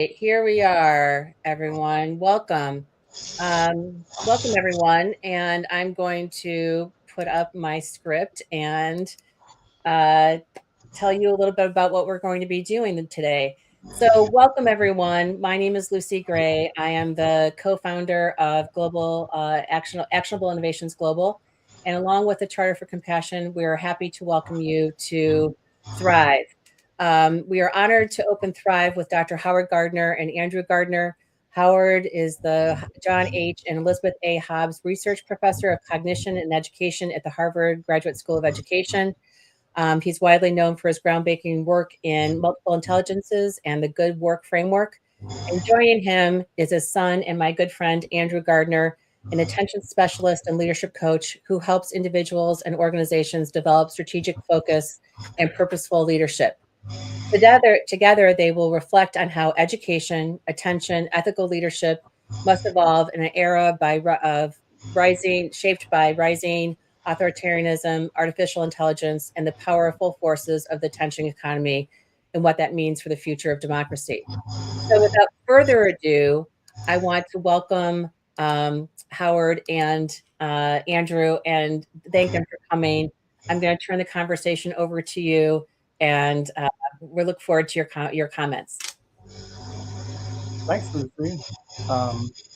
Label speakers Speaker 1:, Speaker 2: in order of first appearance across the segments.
Speaker 1: Here we are, everyone. Welcome. Welcome, everyone. And I'm going to put up my script and uh, tell you a little bit about what we're going to be doing today. So, welcome, everyone. My name is Lucy Gray. I am the co founder of Global Actionable Innovations Global. And along with the Charter for Compassion, we are happy to welcome you to Thrive. We are honored to open Thrive with Dr. Howard Gardner and Andrew Gardner. Howard is the John H. and Elizabeth A. Hobbs Research Professor of Cognition and Education at the Harvard Graduate School of Education. He's widely known for his groundbreaking work in multiple intelligences and the good work framework. And joining him is his son and my good friend, Andrew Gardner, an attention specialist and leadership coach who helps individuals and organizations develop strategic focus and purposeful leadership. Together, they will reflect on how education, attention, ethical leadership must evolve in an era shaped by rising authoritarianism, artificial intelligence, and the powerful forces of the attention economy, and what that means for the future of democracy. So, without further ado, I want to welcome Howard and Andrew and thank them for coming. I'm going to turn the conversation over to you, and we look forward to your comments.
Speaker 2: Thanks, Lucy.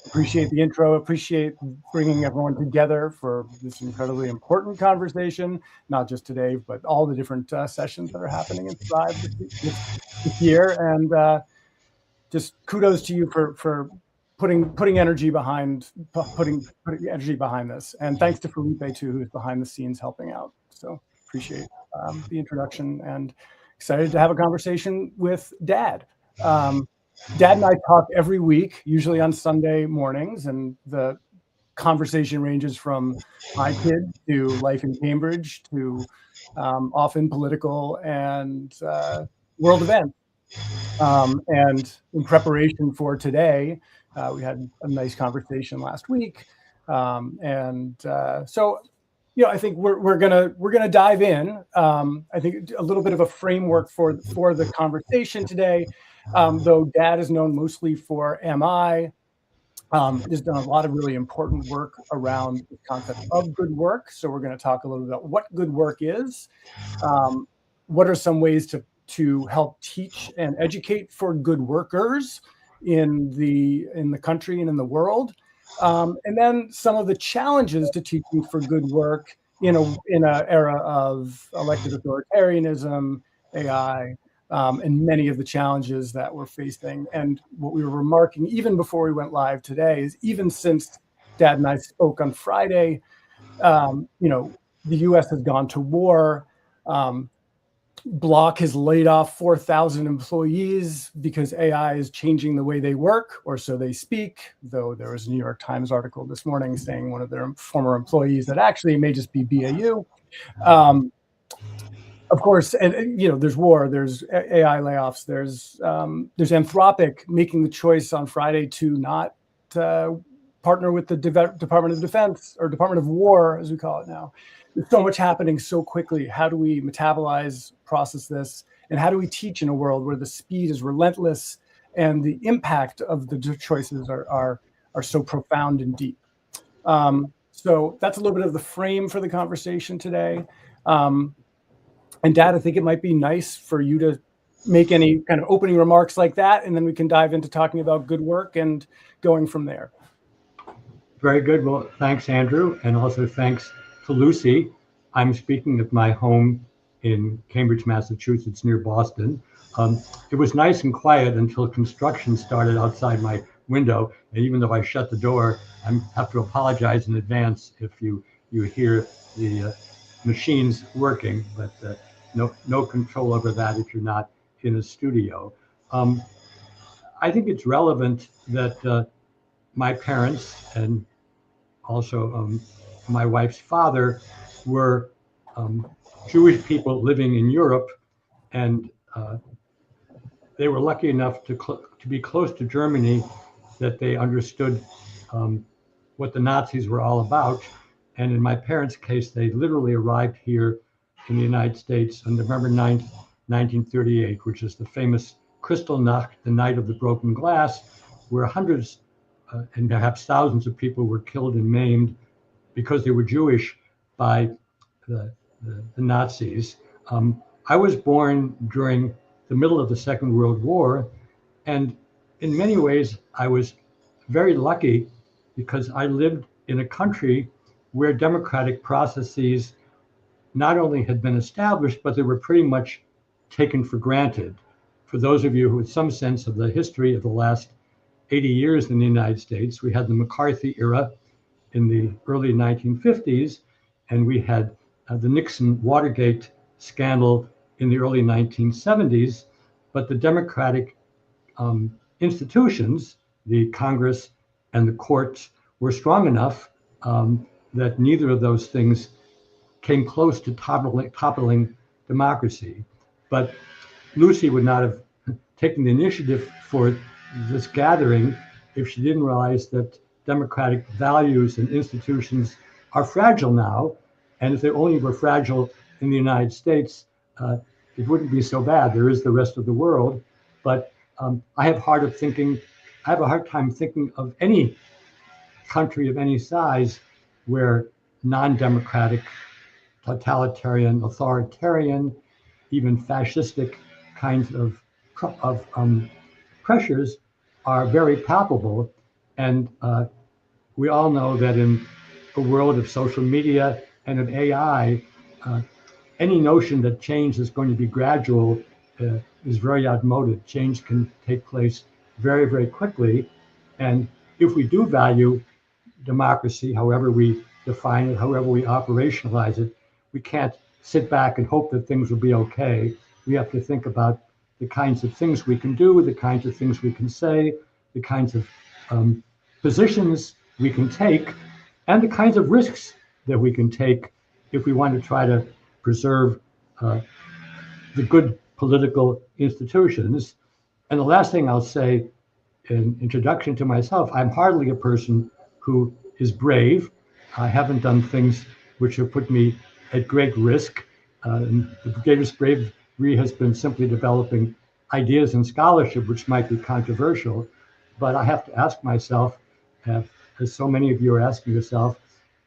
Speaker 2: Appreciate the intro. Appreciate bringing everyone together for this incredibly important conversation, not just today, but all the different sessions that are happening in Thrive this year. And just kudos to you for putting energy behind putting energy behind this. And thanks to Felipe too, who's behind the scenes helping out. So appreciate the introduction and excited to have a conversation with Dad. Dad and I talk every week, usually on Sunday mornings, and the conversation ranges from my kid to life in Cambridge to often political and world events. And in preparation for today, we had a nice conversation last week, so I think we're gonna dive in. I think a little bit of a framework for the conversation today. Though Dad is known mostly for MI, has done a lot of really important work around the concept of good work. So we're going to talk a little bit about what good work is, what are some ways to help teach and educate for good workers in the country and in the world, and then some of the challenges to teaching for good work in a era of elected authoritarianism, AI. And many of the challenges that we're facing. And what we were remarking, even before we went live today, is even since Dad and I spoke on Friday, the U.S. has gone to war. Block has laid off 4,000 employees because AI is changing the way they work, or so they speak, though there was a New York Times article this morning saying one of their former employees that actually may just be BAU. Of course, and there's war, there's AI layoffs, there's Anthropic making the choice on Friday to not partner with the Department of Defense, or Department of War, as we call it now. There's so much happening so quickly. How do we metabolize, process this, and how do we teach in a world where the speed is relentless and the impact of the choices are so profound and deep? So that's a little bit of the frame for the conversation today. And Dad, I think it might be nice for you to make any kind of opening remarks like that, and then we can dive into talking about good work and going from there.
Speaker 3: Very good. Well, thanks, Andrew, and also thanks to Lucy. I'm speaking at my home in Cambridge, Massachusetts, near Boston. It was nice and quiet until construction started outside my window, and even though I shut the door, I have to apologize in advance if you hear the machines working, but no control over that if you're not in a studio. I think it's relevant that my parents and also my wife's father were Jewish people living in Europe, and they were lucky enough to be close to Germany, that they understood what the Nazis were all about. And in my parents' case, they literally arrived here in the United States on November 9th, 1938, which is the famous Kristallnacht, the night of the broken glass, where hundreds and perhaps thousands of people were killed and maimed because they were Jewish by the Nazis. I was born during the middle of the Second World War, and in many ways, I was very lucky because I lived in a country where democratic processes not only had been established, but they were pretty much taken for granted. For those of you who have some sense of the history of the last 80 years in the United States, we had the McCarthy era in the early 1950s, and we had the Nixon Watergate scandal in the early 1970s. But the democratic institutions, the Congress and the courts, were strong enough that neither of those things came close to toppling democracy. But Lucy would not have taken the initiative for this gathering if she didn't realize that democratic values and institutions are fragile now. And if they only were fragile in the United States, it wouldn't be so bad. There is the rest of the world. But I have a hard time thinking of any country of any size where non-democratic, totalitarian, authoritarian, even fascistic kinds of pressures are very palpable. And we all know that in a world of social media and of AI, any notion that change is going to be gradual is very outmoded. Change can take place very, very quickly. And if we do value democracy, however we define it, however we operationalize it, we can't sit back and hope that things will be okay. We have to think about the kinds of things we can do, the kinds of things we can say, the kinds of positions we can take, and the kinds of risks that we can take if we want to try to preserve the good political institutions. And the last thing I'll say in introduction to myself, I'm hardly a person who is brave. I haven't done things which have put me at great risk. The greatest bravery has been simply developing ideas and scholarship, which might be controversial. But I have to ask myself, as so many of you are asking yourself,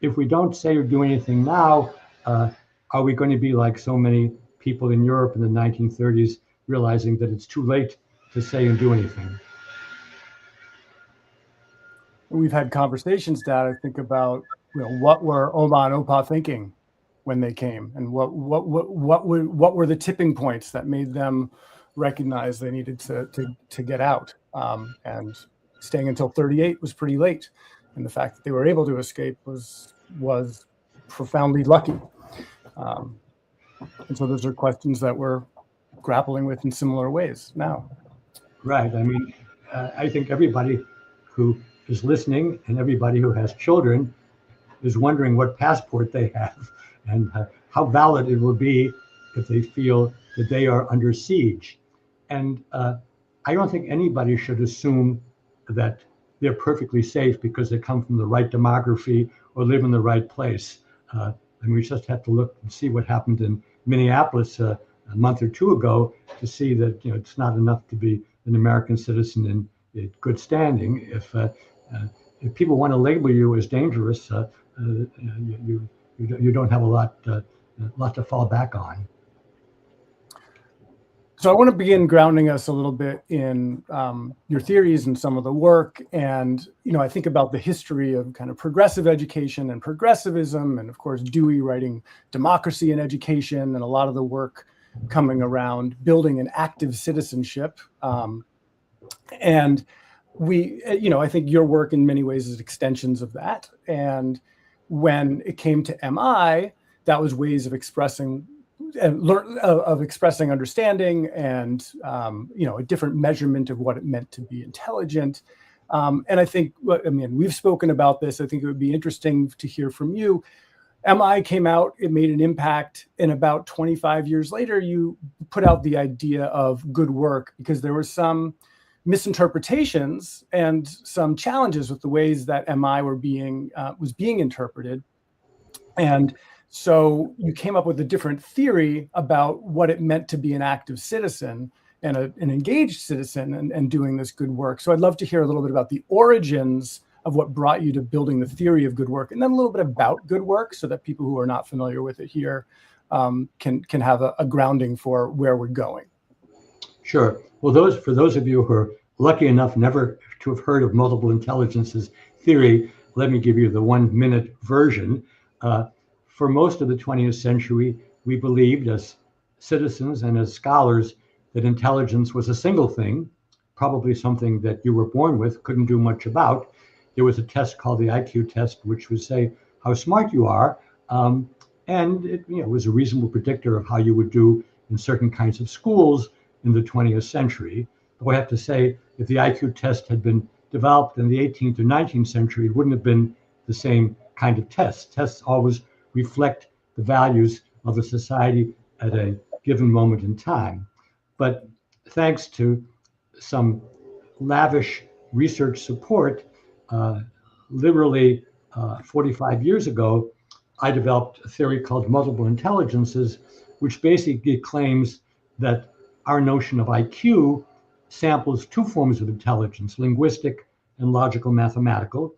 Speaker 3: if we don't say or do anything now, are we going to be like so many people in Europe in the 1930s, realizing that it's too late to say and do anything?
Speaker 2: We've had conversations, Dad, I think about what were Oma and Opa thinking when they came, and what were the tipping points that made them recognize they needed to get out. And staying until 38 was pretty late, and the fact that they were able to escape was profoundly lucky. And so those are questions that we're grappling with in similar ways now.
Speaker 3: Right. I mean, I think everybody who is listening and everybody who has children is wondering what passport they have and how valid it will be if they feel that they are under siege. And I don't think anybody should assume that they're perfectly safe because they come from the right demography or live in the right place. And we just have to look and see what happened in Minneapolis a month or two ago to see that it's not enough to be an American citizen in good standing. If people want to label you as dangerous, you don't have a lot to fall back on.
Speaker 2: So I want to begin grounding us a little bit in your theories and some of the work. And, I think about the history of kind of progressive education and progressivism, and of course, Dewey writing Democracy in Education, and a lot of the work coming around building an active citizenship. And I think your work in many ways is extensions of that. And when it came to MI, that was ways of expressing understanding and a different measurement of what it meant to be intelligent. And I think, we've spoken about this. I think it would be interesting to hear from you. MI came out, it made an impact, and about 25 years later, you put out the idea of good work because there were some misinterpretations and some challenges with the ways that MI was being interpreted. And so you came up with a different theory about what it meant to be an active citizen. and an engaged citizen and doing this good work. So I'd love to hear a little bit about the origins of what brought you to building the theory of good work, and then a little bit about good work so that people who are not familiar with it here can have a grounding for where we're going.
Speaker 3: Sure. Well, for those of you who are lucky enough never to have heard of multiple intelligences theory, let me give you the 1-minute version. For most of the 20th century, we believed as citizens and as scholars that intelligence was a single thing, probably something that you were born with, couldn't do much about. There was a test called the IQ test, which would say how smart you are, and it was a reasonable predictor of how you would do in certain kinds of schools in the 20th century. Though I have to say, if the IQ test had been developed in the 18th or 19th century, it wouldn't have been the same kind of test. Tests always reflect the values of a society at a given moment in time. But thanks to some lavish research support, literally 45 years ago, I developed a theory called multiple intelligences, which basically claims that our notion of IQ samples two forms of intelligence, linguistic and logical mathematical.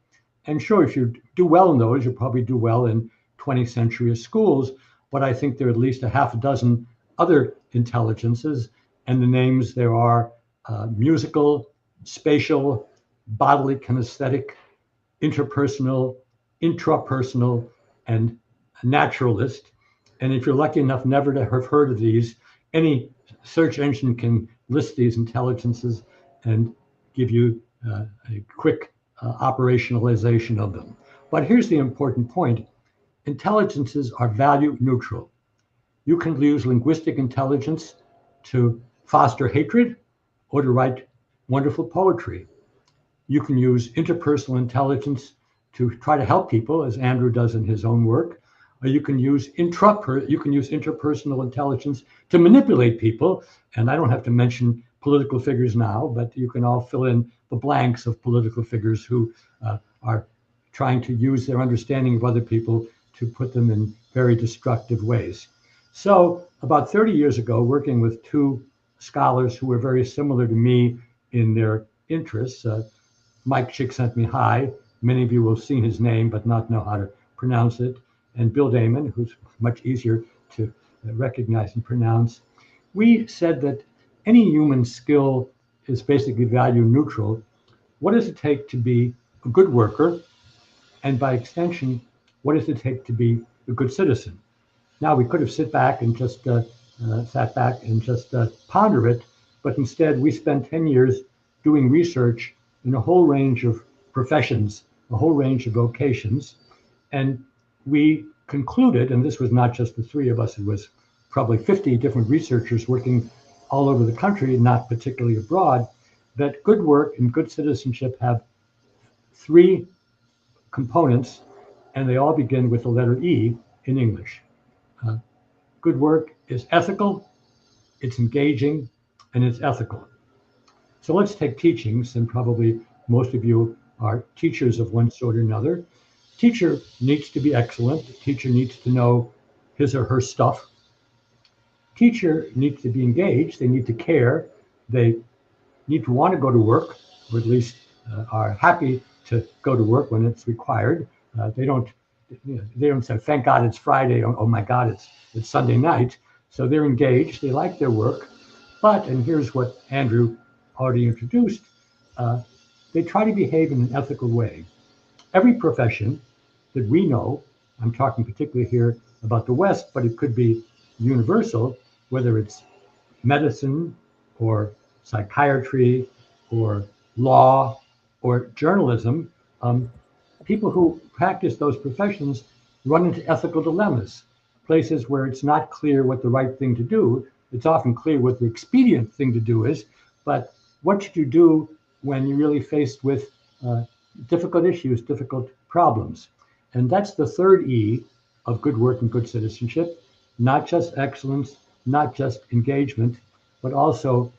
Speaker 3: And sure, if you do well in those, you'll probably do well in 20th century schools, but I think there are at least a half a dozen other intelligences, and the names there are musical, spatial, bodily kinesthetic, interpersonal, intrapersonal, and naturalist. And if you're lucky enough never to have heard of these, any search engine can list these intelligences and give you a quick operationalization of them. But here's the important point. Intelligences are value neutral. You can use linguistic intelligence to foster hatred or to write wonderful poetry. You can use interpersonal intelligence to try to help people, as Andrew does in his own work, or you can use interpersonal intelligence to manipulate people. And I don't have to mention political figures now, but you can all fill in the blanks of political figures who are trying to use their understanding of other people to put them in very destructive ways. So about 30 years ago, working with two scholars who were very similar to me in their interests, Mike Csikszentmihalyi, many of you will have seen his name but not know how to pronounce it, and Bill Damon, who's much easier to recognize and pronounce. We said that any human skill is basically value neutral. What does it take to be a good worker? And by extension, what does it take to be a good citizen? Now, we could have sat back and just ponder it, but instead we spent 10 years doing research in a whole range of professions, a whole range of vocations. And we concluded, and this was not just the three of us, it was probably 50 different researchers working all over the country, not particularly abroad, that good work and good citizenship have three components, and they all begin with the letter E in English. Good work is ethical, it's engaging, and it's ethical. So let's take teachings, and probably most of you are teachers of one sort or another. Teacher needs to be excellent. Teacher needs to know his or her stuff. Teacher needs to be engaged. They need to care. They need to want to go to work, or at least are happy to go to work when it's required. They don't say, "Thank God it's Friday." Oh my God, it's Sunday night. So they're engaged. They like their work. But, and here's what Andrew already introduced, they try to behave in an ethical way. Every profession that we know, I'm talking particularly here about the West, but it could be universal, whether it's medicine or psychiatry or law or journalism, people who practice those professions run into ethical dilemmas, places where it's not clear what the right thing to do. It's often clear what the expedient thing to do is, but what should you do when you're really faced with difficult issues, difficult problems? And that's the third E of good work and good citizenship, not just excellence, not just engagement, but also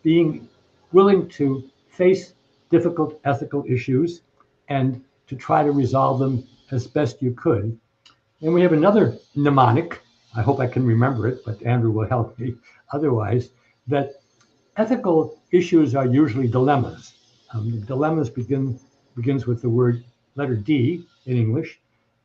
Speaker 3: being willing to face difficult ethical issues and to try to resolve them as best you could. And we have another mnemonic, I hope I can remember it, but Andrew will help me otherwise, that ethical issues are usually dilemmas. Dilemmas begins with the word letter D in English,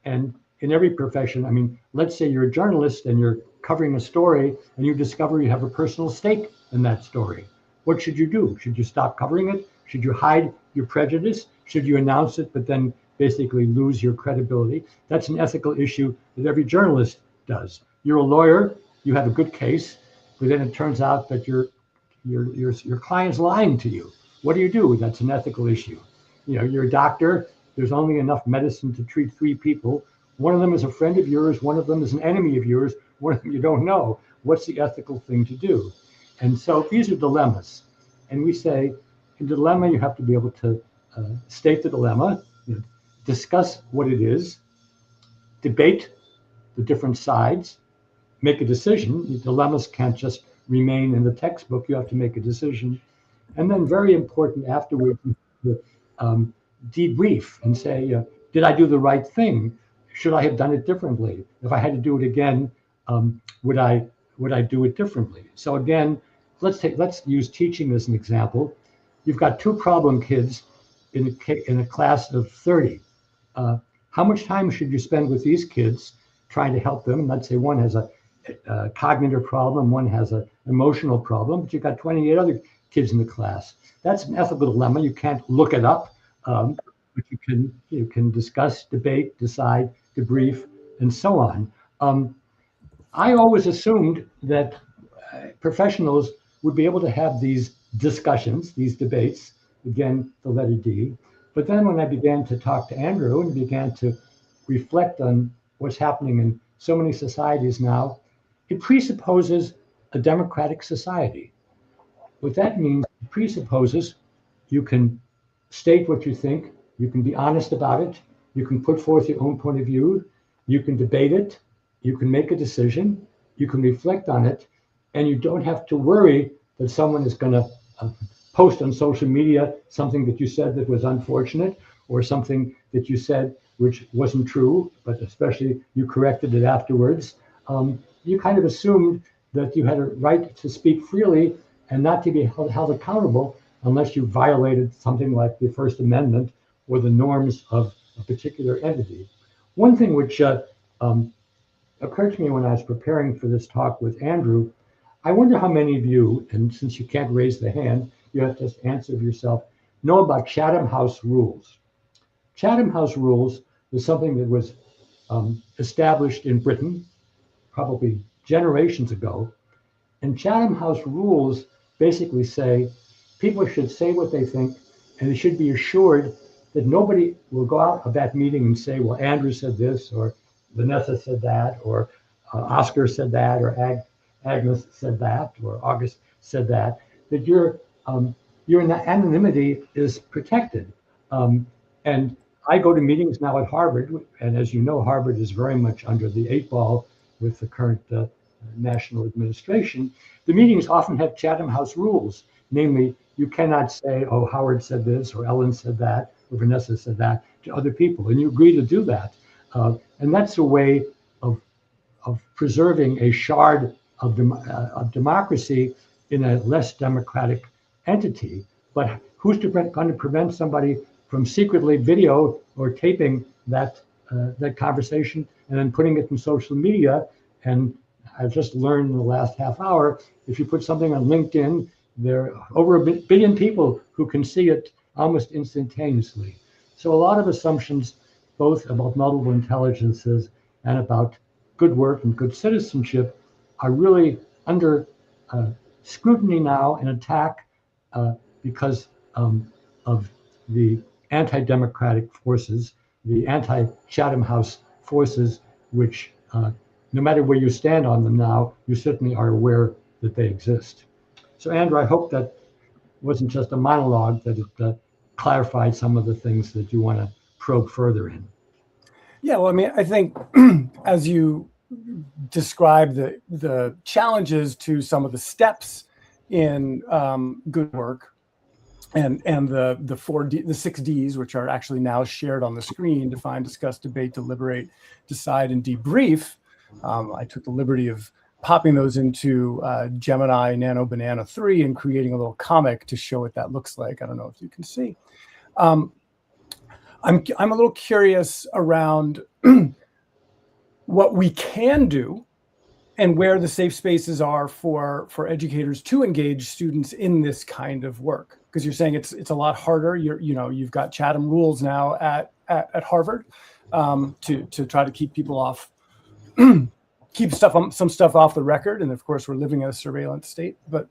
Speaker 3: and in every profession, I mean, let's say you're a journalist and you're covering a story and you discover you have a personal stake in that story. What should you do? Should you stop covering it? Should you hide your prejudice? Should you announce it, but then basically lose your credibility? That's an ethical issue that every journalist does. You're a lawyer, you have a good case, but then it turns out that your client's lying to you. What do? That's an ethical issue. You know, you're a doctor, there's only enough medicine to treat 3 people. One of them is a friend of yours, one of them is an enemy of yours, one of them you don't know. What's the ethical thing to do? And so these are dilemmas. And we say, in dilemma, you have to be able to state the dilemma, discuss what it is, debate the different sides, make a decision. The dilemmas can't just remain in the textbook. You have to make a decision. And then very important afterwards, debrief and say, did I do the right thing? Should I have done it differently? If I had to do it again, would I do it differently? So again, let's use teaching as an example. You've got 2 problem kids in a class of 30. How much time should you spend with these kids trying to help them? Let's say one has a cognitive problem, one has an emotional problem, but you've got 28 other kids in the class. That's an ethical dilemma. You can't look it up, but you can discuss, debate, decide, debrief, and so on. I always assumed that professionals would be able to have these discussions, these debates, again, the letter D. But then when I began to talk to Andrew and began to reflect on what's happening in so many societies now, it presupposes a democratic society. What that means, it presupposes you can state what you think, you can be honest about it, you can put forth your own point of view, you can debate it, you can make a decision, you can reflect on it, and you don't have to worry that someone is going to post on social media something that you said that was unfortunate, or something that you said which wasn't true, but especially you corrected it afterwards. You kind of assumed that you had a right to speak freely and not to be held accountable unless you violated something like the First Amendment or the norms of a particular entity. One thing which occurred to me when I was preparing for this talk with Andrew, I wonder how many of you, and since you can't raise the hand, you have to answer for yourself, know about Chatham House rules. Chatham House rules is something that was established in Britain, probably generations ago. And Chatham House rules basically say people should say what they think, and they should be assured that nobody will go out of that meeting and say, well, Andrew said this, or Vanessa said that, or Oscar said that, or Agnes said that, or August said that, that your anonymity is protected. And I go to meetings now at Harvard, and as you know, Harvard is very much under the 8 ball with the current national administration. The meetings often have Chatham House rules, namely, you cannot say, oh, Howard said this, or Ellen said that, or Vanessa said that to other people, and you agree to do that. And that's a way of preserving a shard of democracy in a less democratic entity. But who's going to prevent somebody from secretly video or taping that conversation and then putting it in social media? And I've just learned in the last half hour, if you put something on LinkedIn, there are over 1 billion people who can see it almost instantaneously. So a lot of assumptions, both about multiple intelligences and about good work and good citizenship, are really under scrutiny now and attack because of the anti-democratic forces, the anti-Chatham House forces, which no matter where you stand on them now, you certainly are aware that they exist. So Andrew, I hope that wasn't just a monologue, that it clarified some of the things that you want to probe further in.
Speaker 2: Yeah, well, I mean, I think as you describe the challenges to some of the steps in good work and the 6 Ds, which are actually now shared on the screen: define, discuss, debate, deliberate, decide, and debrief. I took the liberty of popping those into Gemini Nano Banana 3 and creating a little comic to show what that looks like. I don't know if you can see. I'm a little curious around what we can do and where the safe spaces are for educators to engage students in this kind of work. Because you're saying it's a lot harder. You've got Chatham rules now at Harvard to try to keep people off, keep some stuff off the record. And of course, we're living in a surveillance state. But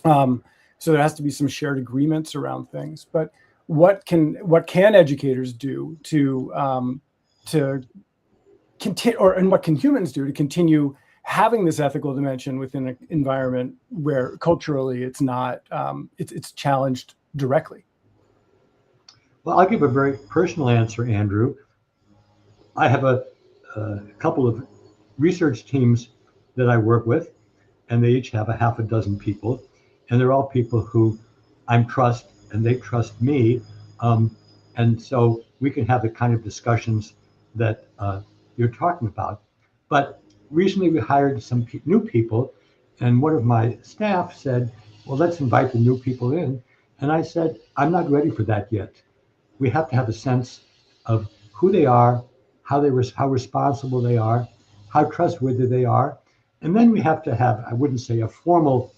Speaker 2: so there has to be some shared agreements around things. But what can educators do to continue, and what can humans do to continue having this ethical dimension within an environment where culturally it's not it's challenged directly?
Speaker 3: Well, I'll give a very personal answer, Andrew. I have a couple of research teams that I work with, and they each have a half a dozen people, and they're all people who I trust and they trust me, and so we can have the kind of discussions that you're talking about. But recently we hired some new people, and one of my staff said, well, let's invite the new people in. And I said, I'm not ready for that yet. We have to have a sense of who they are, how responsible they are, how trustworthy they are. And then we have to have, I wouldn't say a formal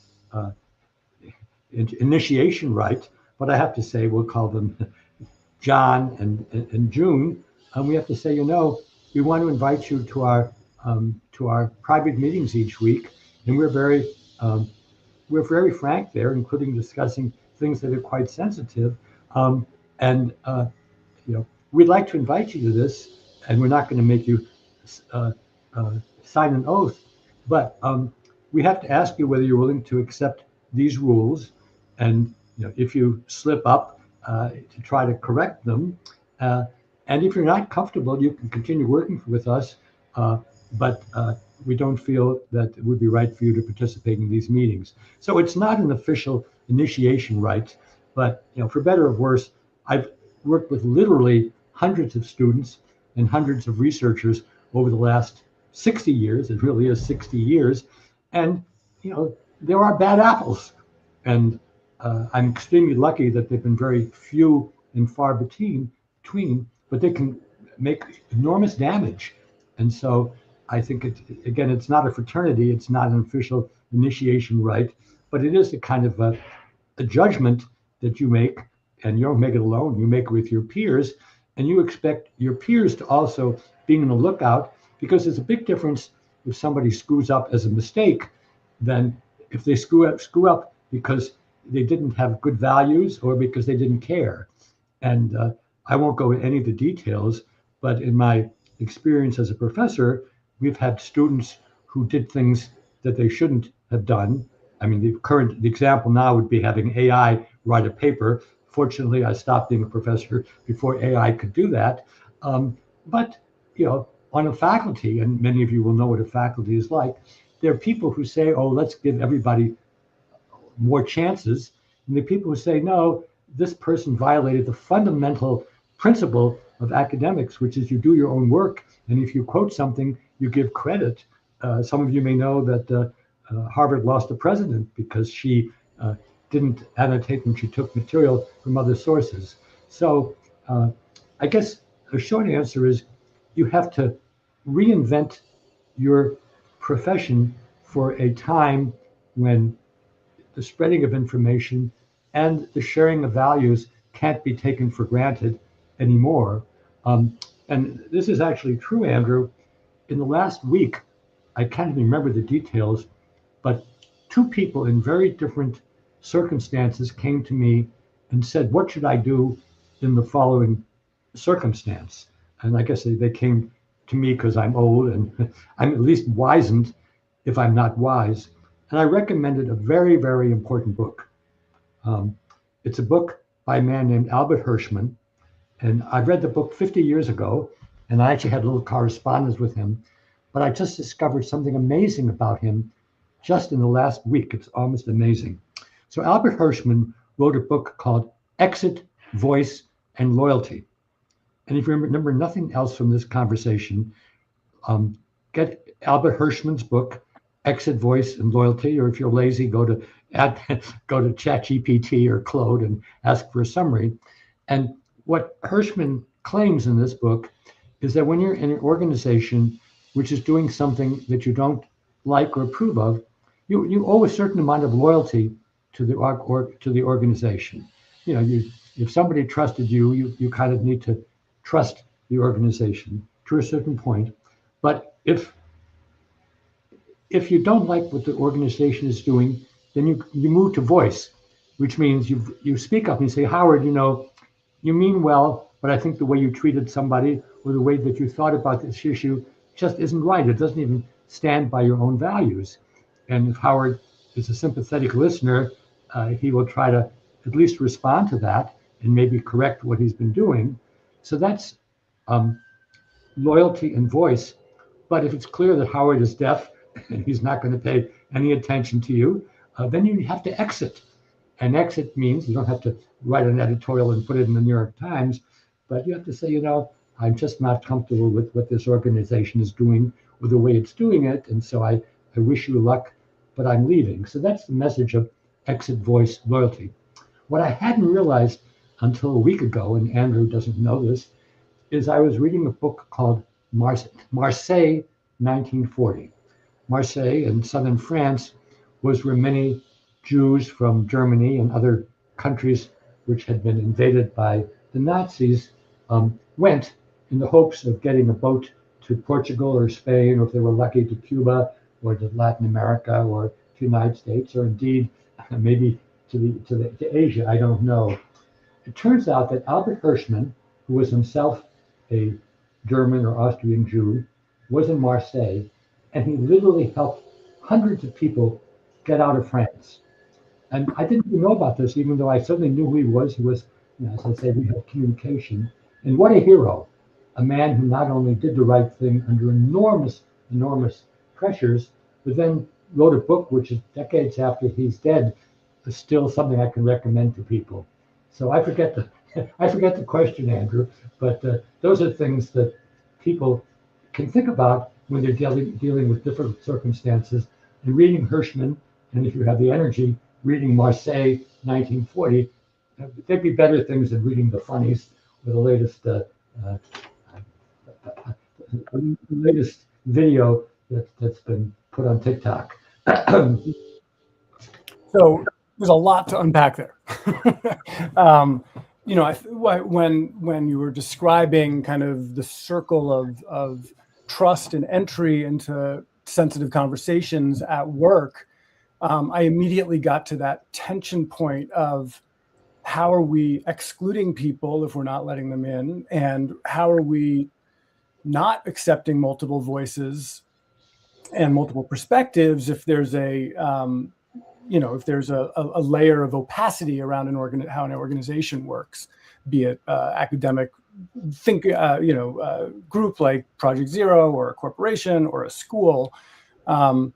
Speaker 3: initiation rite, but I have to say, we'll call them John and June. And we have to say, we want to invite you to our private meetings each week, and we're very frank there, including discussing things that are quite sensitive. We'd like to invite you to this, and we're not going to make you sign an oath, but we have to ask you whether you're willing to accept these rules, and if you slip up, to try to correct them. And if you're not comfortable, you can continue working with us, but we don't feel that it would be right for you to participate in these meetings. So it's not an official initiation rite, but for better or worse, I've worked with literally hundreds of students and hundreds of researchers over the last 60 years. It really is 60 years. And there are bad apples. And I'm extremely lucky that they've been very few and far between, but they can make enormous damage. And so I think it's not a fraternity, it's not an official initiation rite, but it is a kind of a judgment that you make, and you don't make it alone, you make it with your peers, and you expect your peers to also be on the lookout, because there's a big difference if somebody screws up as a mistake than if they screw up because they didn't have good values or because they didn't care. And I won't go into any of the details, but in my experience as a professor, we've had students who did things that they shouldn't have done. I mean, the example now would be having AI write a paper. Fortunately, I stopped being a professor before AI could do that. But on a faculty, and many of you will know what a faculty is like, there are people who say, oh, let's give everybody more chances. And there are people who say, no, this person violated the fundamental principle of academics, which is you do your own work. And if you quote something, you give credit. Some of you may know that Harvard lost a president because she didn't annotate when she took material from other sources. So I guess the short answer is you have to reinvent your profession for a time when the spreading of information and the sharing of values can't be taken for granted anymore. And this is actually true, Andrew. In the last week, I can't even remember the details, but two people in very different circumstances came to me and said, what should I do in the following circumstance? And I guess they came to me because I'm old and I'm at least wizened if I'm not wise. And I recommended a very, very important book. It's a book by a man named Albert Hirschman. And I read the book 50 years ago, and I actually had a little correspondence with him. But I just discovered something amazing about him just in the last week. It's almost amazing. So Albert Hirschman wrote a book called Exit, Voice, and Loyalty. And if you remember nothing else from this conversation, get Albert Hirschman's book exit voice and loyalty, or if you're lazy, go to ChatGPT or Claude and ask for a summary. And what Hirschman claims in this book is that when you're in an organization which is doing something that you don't like or approve of, you owe a certain amount of loyalty to the organization. If somebody trusted you, you kind of need to trust the organization to a certain point. But if you don't like what the organization is doing, then you move to voice, which means you speak up and you say, Howard, you mean well, but I think the way you treated somebody or the way that you thought about this issue just isn't right. It doesn't even stand by your own values. And if Howard is a sympathetic listener, he will try to at least respond to that and maybe correct what he's been doing. So that's loyalty and voice. But if it's clear that Howard is deaf and he's not going to pay any attention to you, then you have to exit. And exit means you don't have to write an editorial and put it in the New York Times, but you have to say, I'm just not comfortable with what this organization is doing or the way it's doing it. And so I wish you luck, but I'm leaving. So that's the message of exit, voice, loyalty. What I hadn't realized until a week ago, and Andrew doesn't know this, is I was reading a book called Marseille, 1940. Marseille in southern France was where many Jews from Germany and other countries which had been invaded by the Nazis went in the hopes of getting a boat to Portugal or Spain, or if they were lucky, to Cuba or to Latin America or to the United States, or indeed maybe to Asia. I don't know. It turns out that Albert Hirschman, who was himself a German or Austrian Jew, was in Marseille, and he literally helped hundreds of people get out of France. And I didn't even know about this, even though I certainly knew who he was. He was, as I say, we had communication. And what a hero, a man who not only did the right thing under enormous pressures, but then wrote a book which is decades after he's dead, is still something I can recommend to people. So I forget the question, Andrew, but those are things that people can think about when they're dealing with different circumstances. And reading Hirschman, and if you have the energy, reading Marseille, 1940, there'd be better things than reading the funnies or the latest video that's been put on TikTok.
Speaker 2: So there's a lot to unpack there. When you were describing kind of the circle of trust and entry into sensitive conversations at work, I immediately got to that tension point of how are we excluding people if we're not letting them in, and how are we not accepting multiple voices and multiple perspectives if there's a layer of opacity around how an organization works, be it academic group like Project Zero or a corporation or a school. And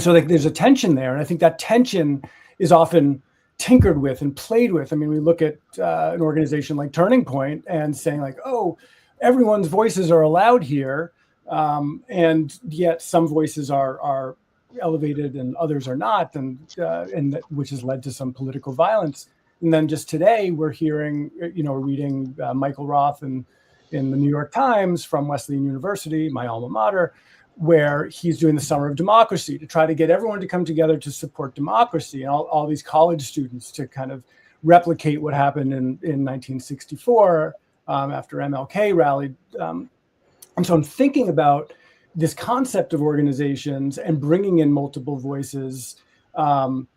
Speaker 2: so there's a tension there. And I think that tension is often tinkered with and played with. I mean, we look at an organization like Turning Point and saying like, oh, everyone's voices are allowed here. And yet some voices are elevated and others are not, and which has led to some political violence. And then just today we're hearing, reading Michael Roth in the New York Times from Wesleyan University, my alma mater, where he's doing the Summer of Democracy to try to get everyone to come together to support democracy, and all these college students to kind of replicate what happened in 1964 after MLK rallied. And so I'm thinking about this concept of organizations and bringing in multiple voices, but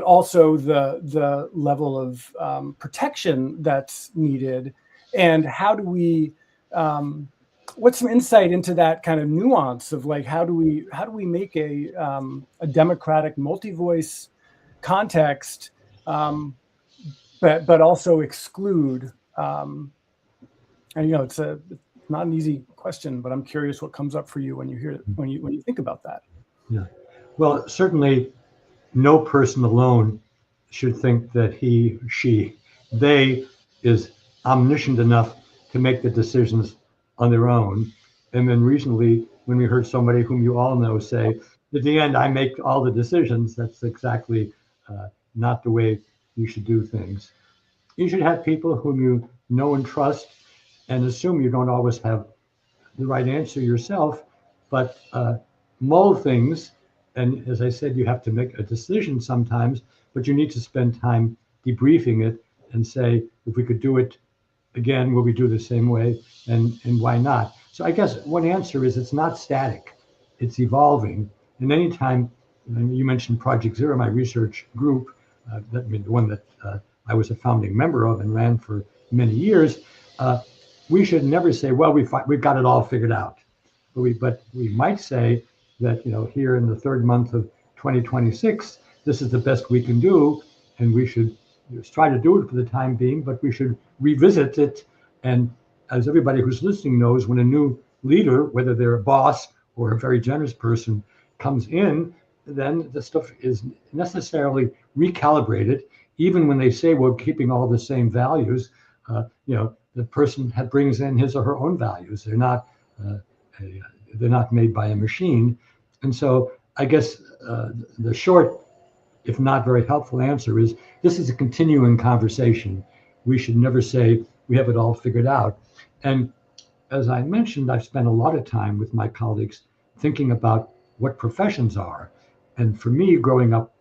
Speaker 2: also the level of protection that's needed, and how do we what's some insight into that kind of nuance of like how do we make a democratic multi-voice context, but also exclude, and it's not an easy question, but I'm curious what comes up for you when you hear when you think about that.
Speaker 3: Yeah, well, certainly no person alone should think that he, she, they is omniscient enough to make the decisions on their own. And then recently when we heard somebody whom you all know say, at the end, I make all the decisions. That's exactly not the way you should do things. You should have people whom you know and trust, and assume you don't always have the right answer yourself, but mull things. And as I said, you have to make a decision sometimes, but you need to spend time debriefing it and say, if we could do it again, will we do the same way, and why not? So I guess one answer is it's not static, it's evolving. And anytime, you mentioned Project Zero, my research group, the one that I was a founding member of and ran for many years, we should never say, well, we've got it all figured out. But we might say that, here in the third month of 2026, this is the best we can do, and we should just try to do it for the time being, but we should revisit it. And as everybody who's listening knows, when a new leader, whether they're a boss or a very generous person, comes in, then the stuff is necessarily recalibrated. Even when they say we're keeping all the same values, the person brings in his or her own values. They're not made by a machine. And so I guess the short, if not very helpful answer is, this is a continuing conversation. We should never say we have it all figured out. And as I mentioned, I've spent a lot of time with my colleagues thinking about what professions are. And for me, growing up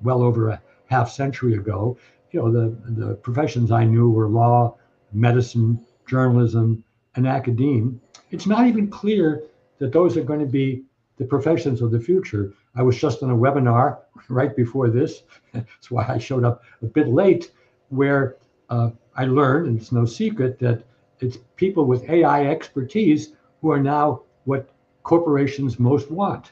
Speaker 3: well over a half century ago, the professions I knew were law, medicine, journalism, and academia. It's not even clear that those are going to be the professions of the future. I was just on a webinar right before this. That's why I showed up a bit late, where I learned, and it's no secret, that it's people with AI expertise who are now what corporations most want.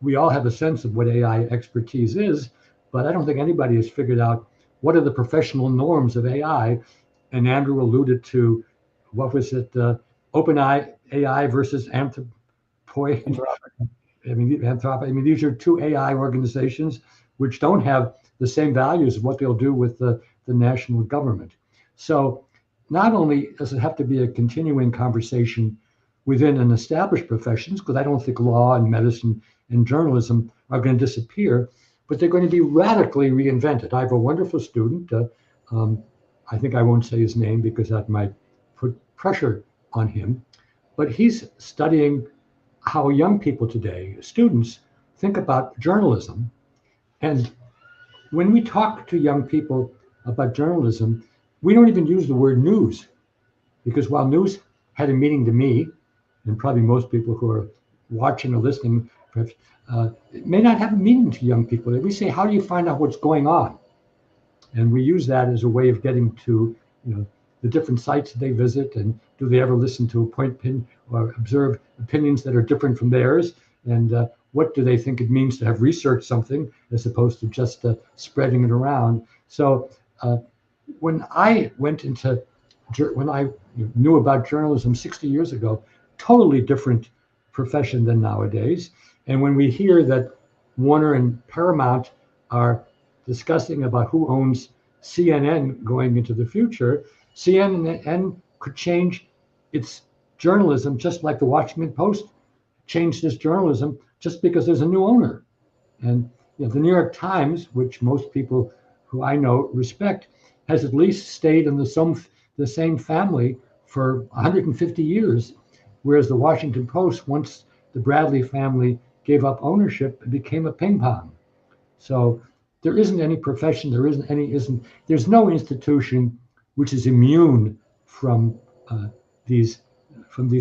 Speaker 3: We all have a sense of what AI expertise is, but I don't think anybody has figured out what are the professional norms of AI. And Andrew alluded to, what was it, OpenAI AI versus Anthropic. These are two AI organizations which don't have the same values of what they'll do with the national government. So not only does it have to be a continuing conversation within an established professions, because I don't think law and medicine and journalism are going to disappear, but they're going to be radically reinvented. I have a wonderful student. I think I won't say his name because that might put pressure on him, but he's studying how young people today, students, think about journalism. And when we talk to young people about journalism, we don't even use the word news, because while news had a meaning to me, and probably most people who are watching or listening, perhaps, it may not have a meaning to young people. We say, how do you find out what's going on? And we use that as a way of getting to, the different sites they visit, and do they ever listen to a point pin or observe opinions that are different from theirs, and what do they think it means to have researched something as opposed to just spreading it around. So when I knew about journalism 60 years ago, totally different profession than nowadays. And when we hear that Warner and Paramount are discussing about who owns CNN going into the future, CNN could change its journalism just like the Washington Post changed its journalism just because there's a new owner. And the New York Times, which most people who I know respect, has at least stayed in the same family for 150 years, whereas the Washington Post, once the Bradley family gave up ownership, it became a ping pong. So there isn't any profession, there's no institution which is immune from these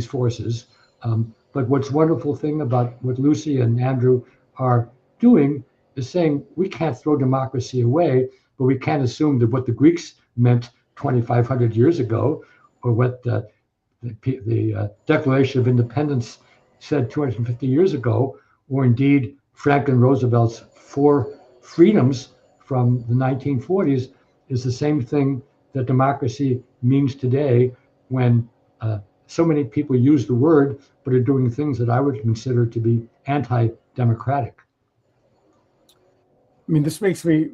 Speaker 3: forces. But what's wonderful thing about what Lucy and Andrew are doing is saying we can't throw democracy away, but we can't assume that what the Greeks meant 2,500 years ago, or what the Declaration of Independence said 250 years ago, or indeed Franklin Roosevelt's 4 freedoms from the 1940s, is the same thing that democracy means today, when so many people use the word but are doing things that I would consider to be anti-democratic.
Speaker 2: This makes me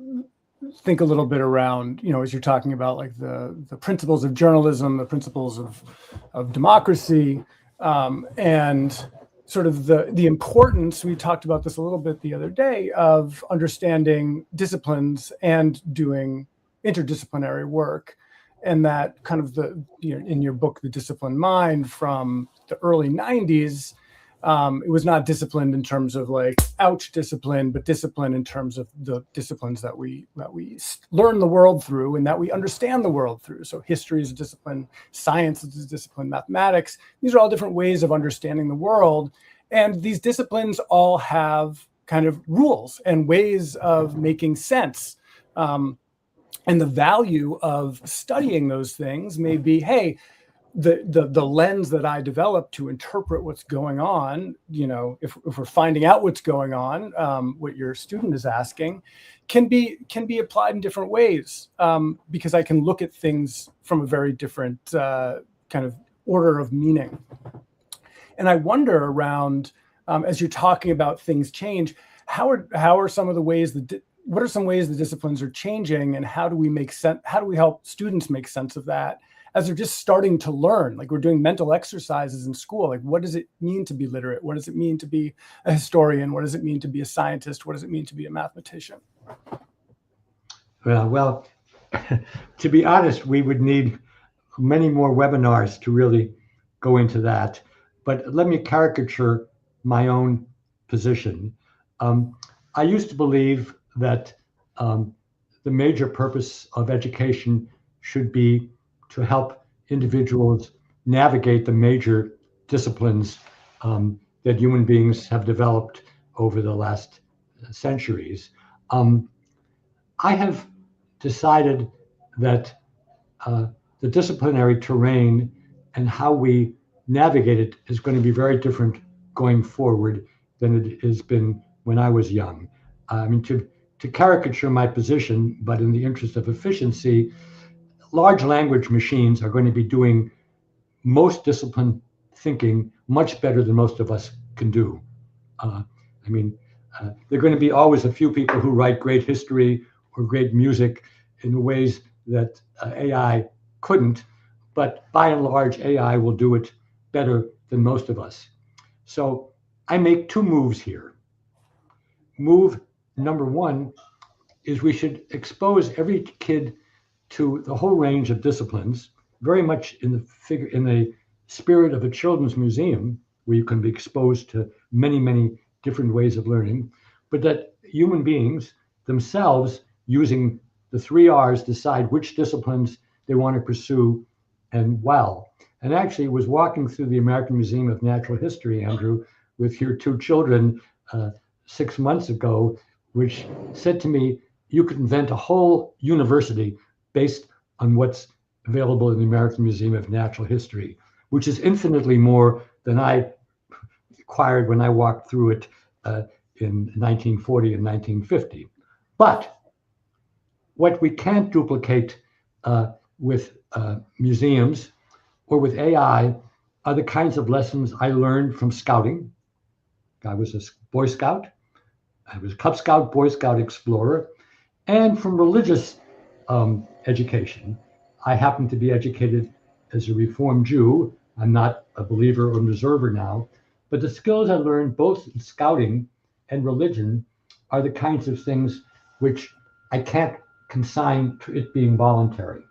Speaker 2: think a little bit around, as you're talking about like the principles of journalism, the principles of democracy. and sort of the importance, we talked about this a little bit the other day, of understanding disciplines and doing interdisciplinary work. And that kind of in your book, The Disciplined Mind, from the early 90s, it was not disciplined in terms of like, ouch, discipline, but discipline in terms of the disciplines that we learn the world through and that we understand the world through. So history is a discipline, science is a discipline, mathematics. These are all different ways of understanding the world. And these disciplines all have kind of rules and ways of making sense. And the value of studying those things may be, hey, the lens that I develop to interpret what's going on, if we're finding out what's going on, what your student is asking, can be applied in different ways, because I can look at things from a very different kind of order of meaning. And I wonder around, as you're talking about things change, how are some of the ways what are some ways the disciplines are changing, and how do we make sense? How do we help students make sense of that as they're just starting to learn? Like, we're doing mental exercises in school. Like, what does it mean to be literate? What does it mean to be a historian? What does it mean to be a scientist? What does it mean to be a mathematician?
Speaker 3: Well, to be honest, we would need many more webinars to really go into that. But let me caricature my own position. I used to believe that the major purpose of education should be to help individuals navigate the major disciplines that human beings have developed over the last centuries. I have decided that the disciplinary terrain and how we navigate it is going to be very different going forward than it has been when I was young. I mean, to caricature my position, but in the interest of efficiency, large language machines are going to be doing most disciplined thinking much better than most of us can do. There are going to be always a few people who write great history or great music in ways that AI couldn't, but by and large, AI will do it better than most of us. So I make two moves here. Move number one is we should expose every kid to the whole range of disciplines, very much in the spirit of a children's museum, where you can be exposed to many, many different ways of learning, but that human beings themselves, using the 3 R's, decide which disciplines they want to pursue and well. And actually was walking through the American Museum of Natural History, Andrew, with your 2 children 6 months ago, which said to me, you could invent a whole university based on what's available in the American Museum of Natural History, which is infinitely more than I acquired when I walked through it in 1940 and 1950. But what we can't duplicate with museums or with AI are the kinds of lessons I learned from scouting. I was a Boy Scout. I was a Cub Scout, Boy Scout explorer, and from religious education. I happen to be educated as a Reformed Jew. I'm not a believer or an observer now, but the skills I learned both in scouting and religion are the kinds of things which I can't consign to it being voluntary.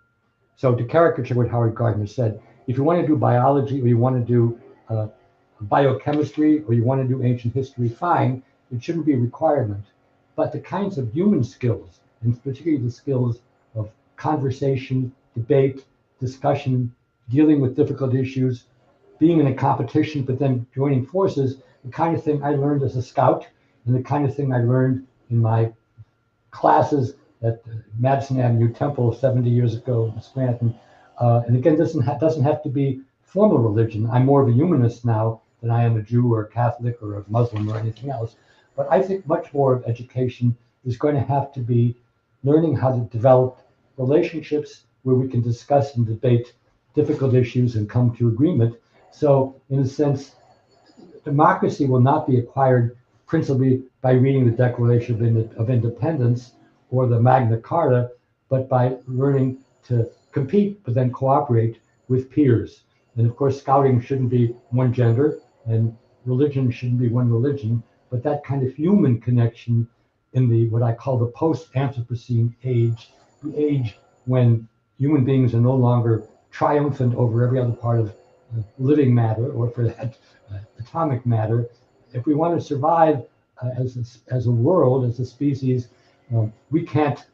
Speaker 3: So to caricature what Howard Gardner said, if you want to do biology or you want to do biochemistry or you want to do ancient history, fine, it shouldn't be a requirement. But the kinds of human skills, and particularly the skills of conversation, debate, discussion, dealing with difficult issues, being in a competition, but then joining forces, the kind of thing I learned as a scout and the kind of thing I learned in my classes at Madison Avenue Temple 70 years ago in Scranton. And again, doesn't have to be formal religion. I'm more of a humanist now than I am a Jew or a Catholic or a Muslim or anything else. But I think much more of education is going to have to be learning how to develop relationships where we can discuss and debate difficult issues and come to agreement. So in a sense, democracy will not be acquired principally by reading the Declaration of Independence or the Magna Carta, but by learning to compete, but then cooperate with peers. And of course, scouting shouldn't be one gender, and religion shouldn't be one religion, but that kind of human connection in the what I call the post-Anthropocene age, the age when human beings are no longer triumphant over every other part of living matter, or for that, atomic matter. If we want to survive as a world, as a species, we can't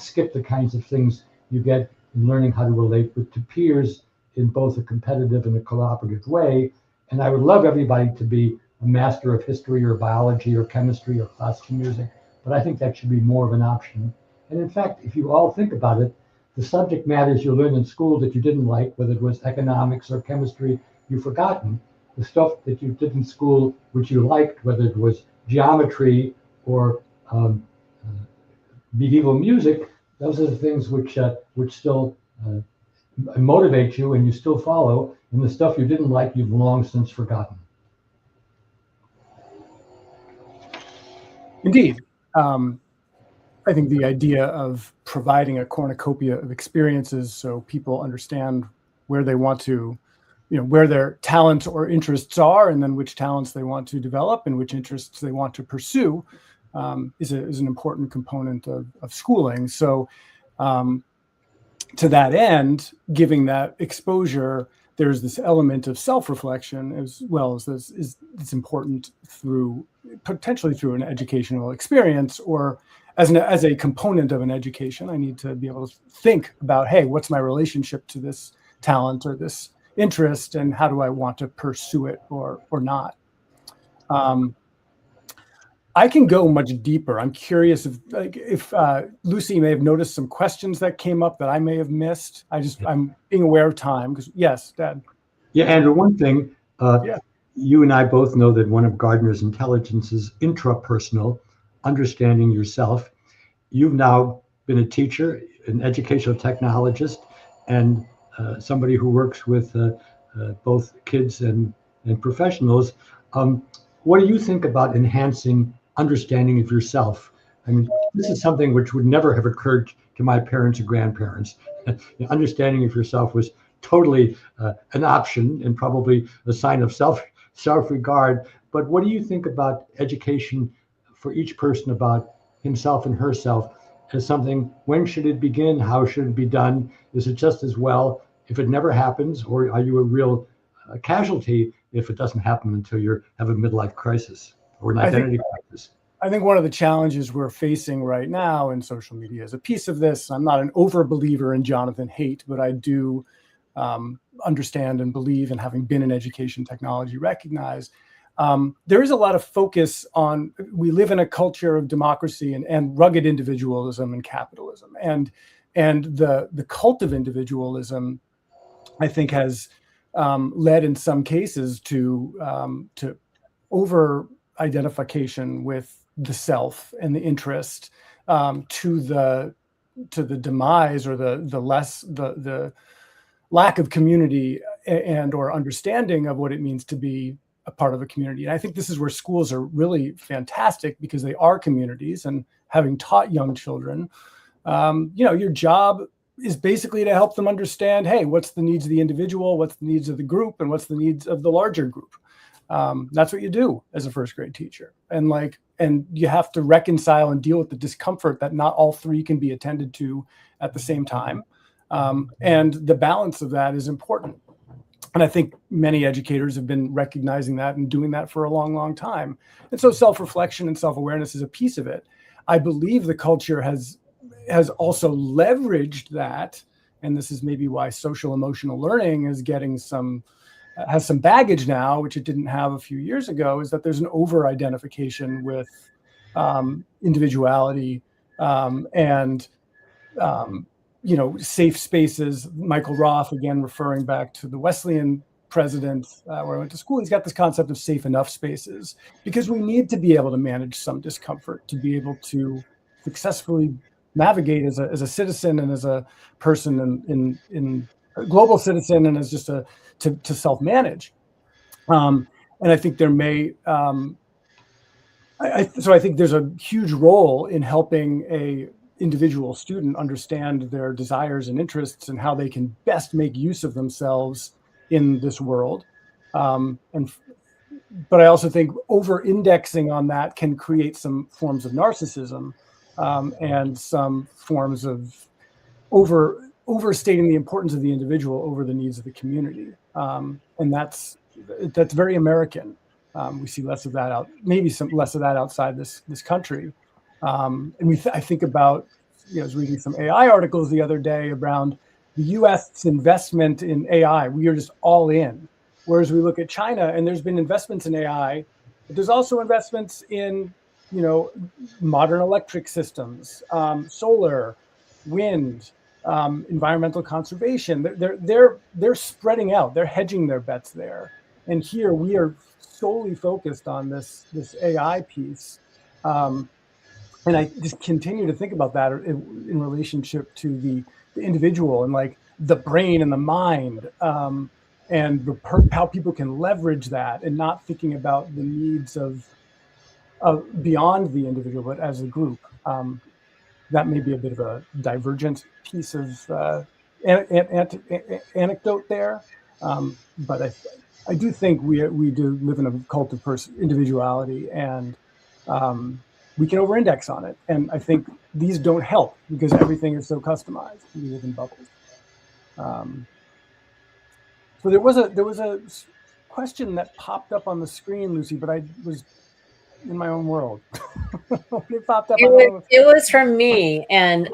Speaker 3: skip the kinds of things you get in learning how to relate to peers in both a competitive and a cooperative way. And I would love everybody to be a master of history or biology or chemistry or classical music, but I think that should be more of an option. And in fact, if you all think about it, the subject matters you learned in school that you didn't like, whether it was economics or chemistry, you've forgotten. The stuff that you did in school, which you liked, whether it was geometry or medieval music, those are the things which still motivate you and you still follow. And the stuff you didn't like, you've long since forgotten.
Speaker 2: Indeed. I think the idea of providing a cornucopia of experiences so people understand where they want to, where their talents or interests are, and then which talents they want to develop and which interests they want to pursue, is an important component of schooling. So to that end, giving that exposure, there's this element of self-reflection as well as this it's important potentially through an educational experience, or as a component of an education. I need to be able to think about, hey, what's my relationship to this talent or this interest, and how do I want to pursue it or not? I can go much deeper. I'm curious if Lucy may have noticed some questions that came up that I may have missed. I'm being aware of time, because yes, Dad.
Speaker 3: Yeah, Andrew, one thing, you and I both know that one of Gardner's intelligence is intrapersonal, understanding yourself. You've now been a teacher, an educational technologist, and somebody who works with both kids and professionals. What do you think about enhancing understanding of yourself? I mean, this is something which would never have occurred to my parents or grandparents. Understanding of yourself was totally an option and probably a sign of self-regard. But what do you think about education for each person about himself and herself as something? When should it begin? How should it be done? Is it just as well if it never happens, or are you a real casualty if it doesn't happen until you have a midlife crisis or an identity crisis?
Speaker 2: I think one of the challenges we're facing right now in social media is a piece of this. I'm not an over-believer in Jonathan Haidt, but I do understand and believe, and having been in education technology, recognize there is a lot of focus on, we live in a culture of democracy and rugged individualism and capitalism. And the cult of individualism, I think, has led in some cases to over-identification with the self and the interest, to the demise or the lack of community and or understanding of what it means to be a part of a community. And I think this is where schools are really fantastic, because they are communities. And having taught young children, your job is basically to help them understand, hey, what's the needs of the individual, what's the needs of the group, and what's the needs of the larger group. That's what you do as a first grade teacher. And you have to reconcile and deal with the discomfort that not all three can be attended to at the same time. And the balance of that is important. And I think many educators have been recognizing that and doing that for a long, long time. And so self-reflection and self-awareness is a piece of it. I believe the culture has also leveraged that. And this is maybe why social emotional learning is getting has some baggage now, which it didn't have a few years ago, is that there's an over-identification with individuality and safe spaces. Michael Roth, again, referring back to the Wesleyan president where I went to school, he's got this concept of safe enough spaces, because we need to be able to manage some discomfort to be able to successfully navigate as a citizen and as a person in a global citizen, and as just to self-manage. And I think there may, so I think there's a huge role in helping individual student understand their desires and interests and how they can best make use of themselves in this world. But I also think over-indexing on that can create some forms of narcissism, and some forms of overstating the importance of the individual over the needs of the community. And that's very American. We see less of that maybe some less of that outside this country. And I think about, I was reading some AI articles the other day around the U.S.'s investment in AI. We are just all in. Whereas we look at China, and there's been investments in AI, but there's also investments in, modern electric systems, solar, wind, environmental conservation. They're spreading out. They're hedging their bets there. And here we are solely focused on this AI piece. And I just continue to think about that in relationship to the individual and like the brain and the mind, and how people can leverage that, and not thinking about the needs of beyond the individual, but as a group. That may be a bit of a divergent piece of anecdote there, but I do think we do live in a cult of individuality, and we can over-index on it. And I think these don't help because everything is so customized. We live in bubbles. So there was a question that popped up on the screen, Lucy, but I was in my own world. It popped up.
Speaker 1: It was from me, and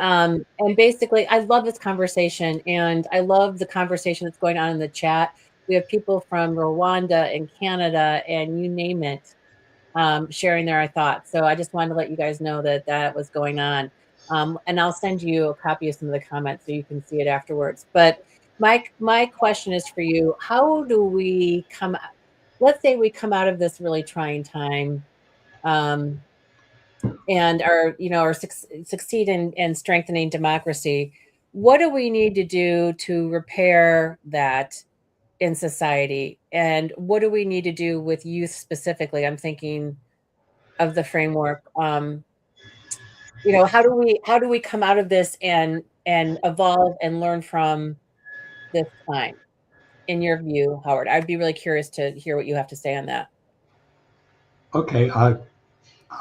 Speaker 1: basically, I love this conversation, and I love the conversation that's going on in the chat. We have people from Rwanda and Canada, and you name it, sharing their thoughts. So I just wanted to let you guys know that was going on, and I'll send you a copy of some of the comments so you can see it afterwards. But my question is for you: how do we let's say we come out of this really trying time, and are succeed in strengthening democracy? What do we need to do to repair that in society? And what do we need to do with youth specifically? I'm thinking of the framework. How do we come out of this and evolve and learn from this time? In your view, Howard, I'd be really curious to hear what you have to say on that.
Speaker 3: Okay, I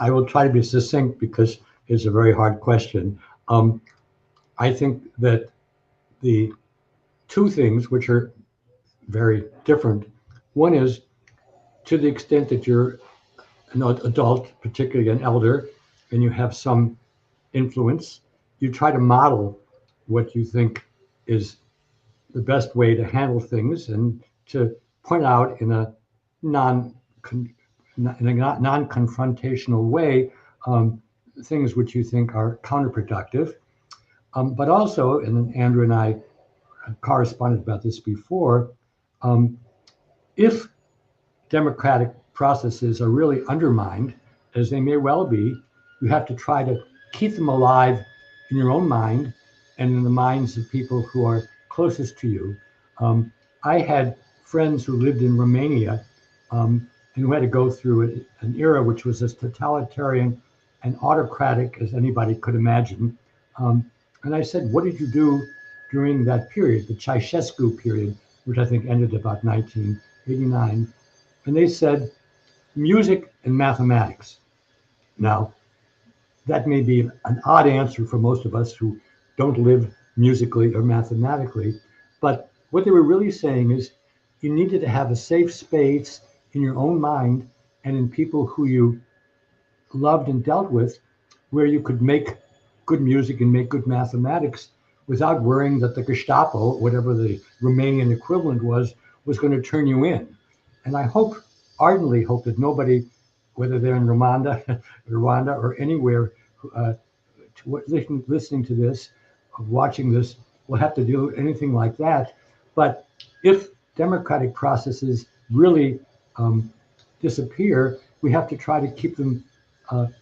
Speaker 3: will try to be succinct because it's a very hard question. I think that the two things which are very different, one is to the extent that you're an adult, particularly an elder, and you have some influence, you try to model what you think is the best way to handle things and to point out in a non-confrontational way things which you think are counterproductive. But also, and Andrew and I corresponded about this before, if democratic processes are really undermined, as they may well be, you have to try to keep them alive in your own mind and in the minds of people who are closest to you. I had friends who lived in Romania and who had to go through an era which was as totalitarian and autocratic as anybody could imagine. And I said, what did you do during that period, the Ceausescu period, which I think ended about 1989? And they said, music and mathematics. Now, that may be an odd answer for most of us who don't live musically or mathematically, but what they were really saying is you needed to have a safe space in your own mind and in people who you loved and dealt with, where you could make good music and make good mathematics without worrying that the Gestapo, whatever the Romanian equivalent was going to turn you in. And I ardently hope that nobody, whether they're in Rwanda or anywhere, listening to this, watching this, will have to do anything like that. But if democratic processes really disappear, we have to try to keep them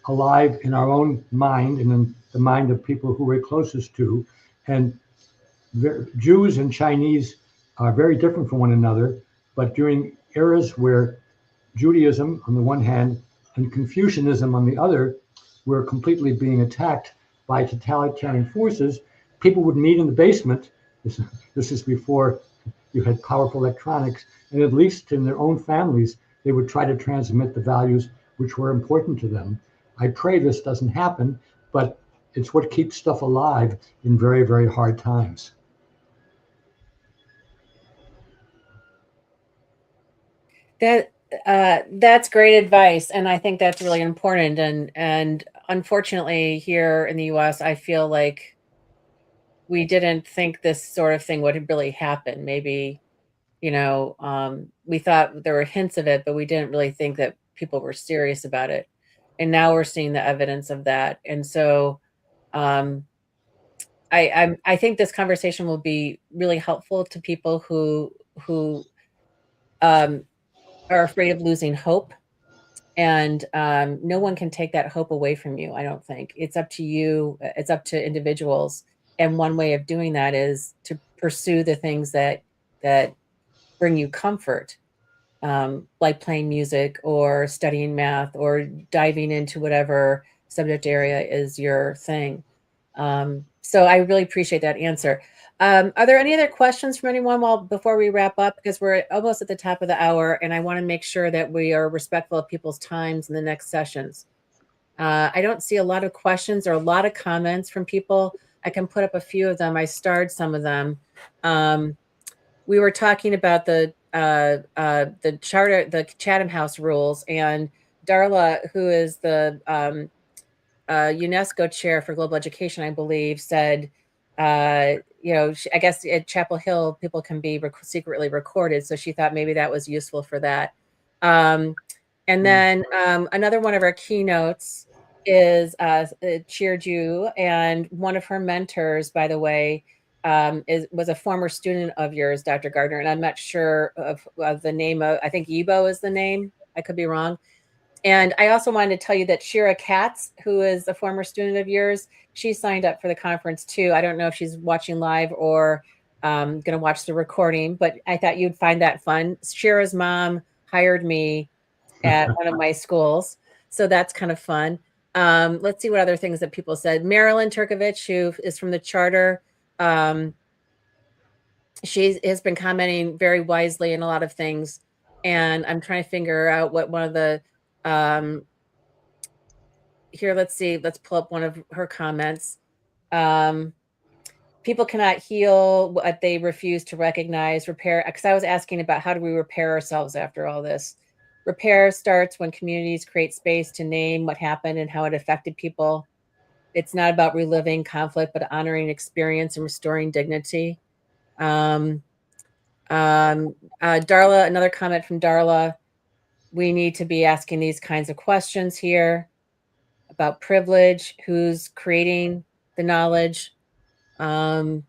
Speaker 3: alive in our own mind and in the mind of people who we're closest to. And Jews and Chinese are very different from one another, but during eras where Judaism on the one hand and Confucianism on the other were completely being attacked, by totalitarian forces, people would meet in the basement. This is before you had powerful electronics, and at least in their own families, they would try to transmit the values which were important to them. I pray this doesn't happen, but it's what keeps stuff alive in very, very hard times.
Speaker 1: That's great advice, and I think that's really important. And unfortunately, here in the U.S., I feel like we didn't think this sort of thing would really happen. Maybe, we thought there were hints of it, but we didn't really think that people were serious about it. And now we're seeing the evidence of that. And so, um, I think this conversation will be really helpful to people who um, are afraid of losing hope. And no one can take that hope away from you. I don't think it's up to you. It's up to individuals. And one way of doing that is to pursue the things that bring you comfort, like playing music or studying math or diving into whatever subject area is your thing. So I really appreciate that answer. Are there any other questions from anyone before we wrap up? Because we're almost at the top of the hour, and I want to make sure that we are respectful of people's times in the next sessions. I don't see a lot of questions or a lot of comments from people. I can put up a few of them. I starred some of them. We were talking about the charter, the Chatham House rules, and Darla, who is the UNESCO chair for global education, I believe, said, I guess at Chapel Hill, people can be secretly recorded. So she thought maybe that was useful for that. And then another one of our keynotes is cheered you. And one of her mentors, by the way, was a former student of yours, Dr. Gardner. And I'm not sure of the name of, I think Yibo is the name. I could be wrong. And I also wanted to tell you that Shira Katz, who is a former student of yours, she signed up for the conference too. I don't know if she's watching live or going to watch the recording, but I thought you'd find that fun. Shira's mom hired me at one of my schools, so that's kind of fun. Let's see what other things that people said. Marilyn Turkovich, who is from the charter, she has been commenting very wisely in a lot of things, and I'm trying to figure out what one of the here, let's see. Let's pull up one of her comments. People cannot heal what they refuse to recognize. Repair, because I was asking about how do we repair ourselves after all this. Repair starts when communities create space to name what happened and how it affected people. It's not about reliving conflict, but honoring experience and restoring dignity. Darla, another comment from Darla. We need to be asking these kinds of questions here about privilege, who's creating the knowledge. So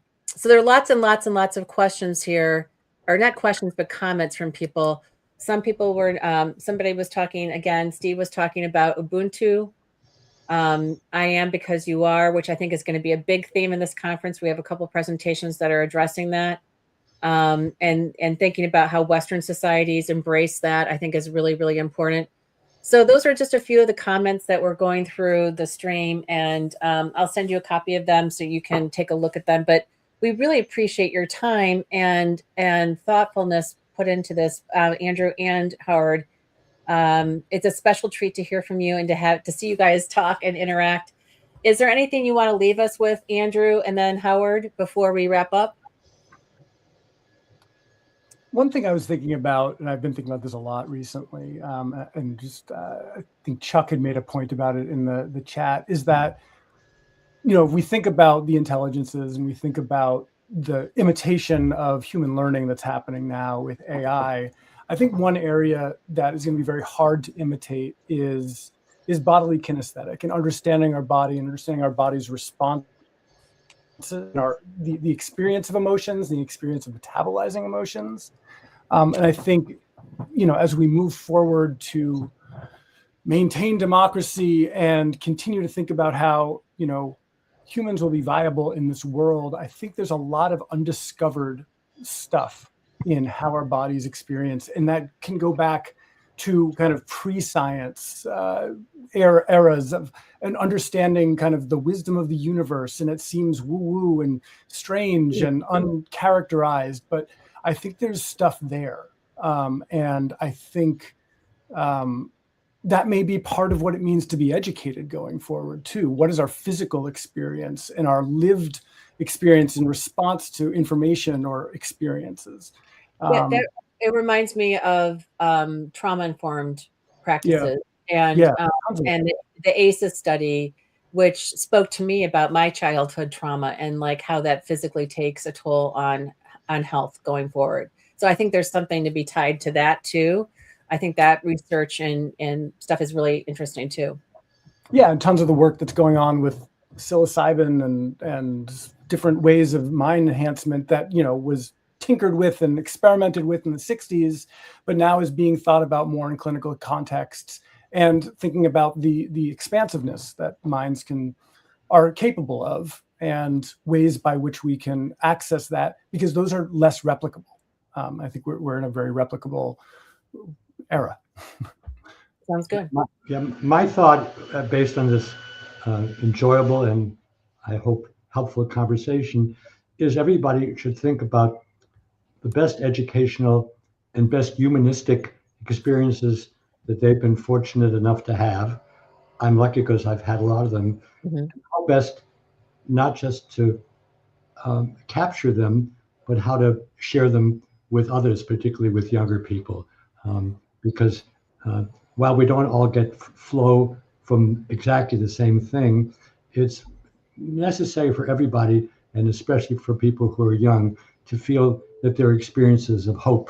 Speaker 1: there are lots and lots and lots of questions here, or not questions, but comments from people. Some people were, somebody was talking, again, Steve was talking about Ubuntu. I am because you are, which I think is going to be a big theme in this conference. We have a couple of presentations that are addressing that. And thinking about how Western societies embrace that, I think is really, really important. So those are just a few of the comments that we're going through the stream, and I'll send you a copy of them so you can take a look at them. But we really appreciate your time and thoughtfulness put into this, Andrew and Howard. It's a special treat to hear from you and to see you guys talk and interact. Is there anything you want to leave us with, Andrew, and then Howard, before we wrap up?
Speaker 2: One thing I was thinking about, and I've been thinking about this a lot recently, and just I think Chuck had made a point about it in the chat, is that, if we think about the intelligences and we think about the imitation of human learning that's happening now with AI, I think one area that is going to be very hard to imitate is bodily kinesthetic, and understanding our body and understanding our body's response to the experience of emotions, the experience of metabolizing emotions. And I think, as we move forward to maintain democracy and continue to think about how, humans will be viable in this world, I think there's a lot of undiscovered stuff in how our bodies experience. And that can go back to kind of pre-science eras of an understanding kind of the wisdom of the universe, and it seems woo-woo and strange and uncharacterized, but I think there's stuff there, and I think that may be part of what it means to be educated going forward too. What is our physical experience and our lived experience in response to information or experiences?
Speaker 1: It reminds me of trauma-informed practices and the ACEs study, which spoke to me about my childhood trauma and like how that physically takes a toll on health going forward. So I think there's something to be tied to that too. I think that research and stuff is really interesting too.
Speaker 2: Yeah, and tons of the work that's going on with psilocybin and different ways of mind enhancement that, you know, was tinkered with and experimented with in the 60s, but now is being thought about more in clinical contexts, and thinking about the expansiveness that minds are capable of and ways by which we can access that, because those are less replicable. I think we're in a very replicable era.
Speaker 1: Sounds good.
Speaker 3: My thought, based on this enjoyable and I hope helpful conversation, is everybody should think about the best educational and best humanistic experiences that they've been fortunate enough to have. I'm lucky because I've had a lot of them.
Speaker 1: Mm-hmm.
Speaker 3: How best not just to capture them, but how to share them with others, particularly with younger people. Because while we don't all get flow from exactly the same thing, it's necessary for everybody, and especially for people who are young, to feel that there are experiences of hope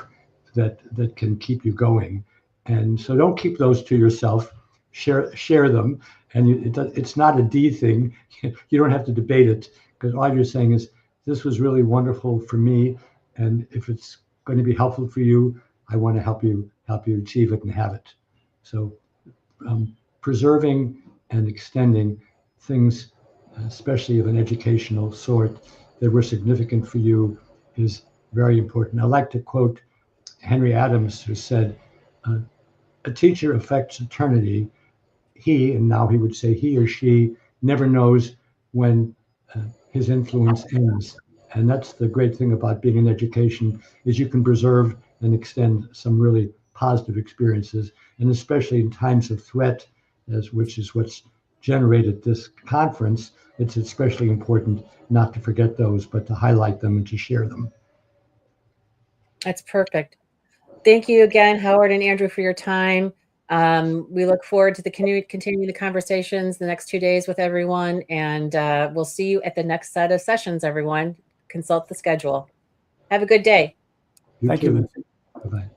Speaker 3: that can keep you going. And so don't keep those to yourself, share them. And it's not a D thing. You don't have to debate it, because all you're saying is, this was really wonderful for me, and if it's going to be helpful for you, I want to help you achieve it and have it. So preserving and extending things, especially of an educational sort, that were significant for you is very important. I like to quote Henry Adams, who said, a teacher affects eternity. He, and now he would say he or she, never knows when his influence ends. And that's the great thing about being in education, is you can preserve and extend some really positive experiences, and especially in times of threat, which is what's generated this conference. It's especially important not to forget those, but to highlight them and to share them.
Speaker 1: That's perfect. Thank you again, Howard and Andrew, for your time. We look forward to continuing the conversations the next 2 days with everyone, and we'll see you at the next set of sessions, everyone. Consult the schedule. Have a good day.
Speaker 2: Thank you.
Speaker 3: Bye-bye.